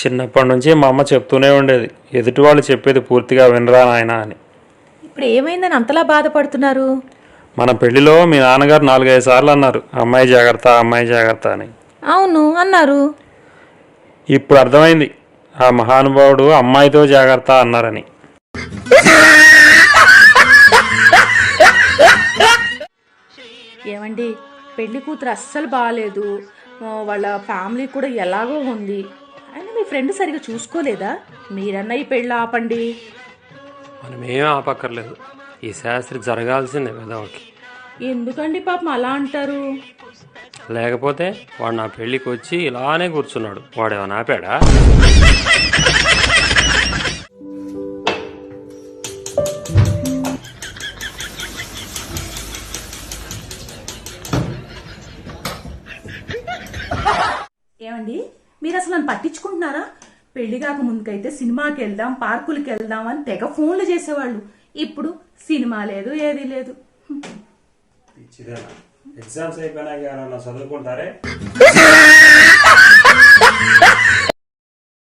చిన్నప్పటి నుంచి మా అమ్మ చెప్తూనే ఉండేది, ఎదుటి వాళ్ళు చెప్పేది పూర్తిగా వినరా నాయనా అని. ఇప్పుడు ఏమైందని అంతలా బాధపడుతున్నారు? మన పెళ్లిలో మీ నాన్నగారు 4-5 సార్లు అన్నారు, అమ్మాయి జాగ్రత్త, అమ్మాయి జాగ్రత్త అని. అవును అన్నారు. ఇప్పుడు అర్థమైంది, ఆ మహానుభావుడు అమ్మాయితో జాగ్రత్త అన్నారని. ఏమండి, పెళ్లి కూతురు అస్సలు బాగాలేదు, వాళ్ళ ఫ్యామిలీ కూడా ఎలాగో ఉంది. అయినా మీ ఫ్రెండ్ సరిగా చూసుకోలేదా? మీరన్నా ఈ పెళ్ళి ఆపండి. మనమేం ఆపక్కర్లేదు, ఈ శాస్త్రి జరగాల్సిందే వెదవకి. ఎందుకండి పాపం అలా అంటారు? లేకపోతే వాడు నా పెళ్ళికి వచ్చి ఇలానే కూర్చున్నాడు, వాడేమన్నా ఆపాడా? ఏమండి, మీరు అసలు నన్ను పట్టించుకుంటున్నారా? పెళ్లి కాక ముందుకైతే సినిమాకి వెళ్దాం, పార్కులకి వెళ్దాం అని తెగ ఫోన్లు చేసేవాళ్ళు. ఇప్పుడు సినిమా లేదు, ఏది లేదు. ఎగ్జామ్స్ అయిపోయినాక చదువుకుంటారే.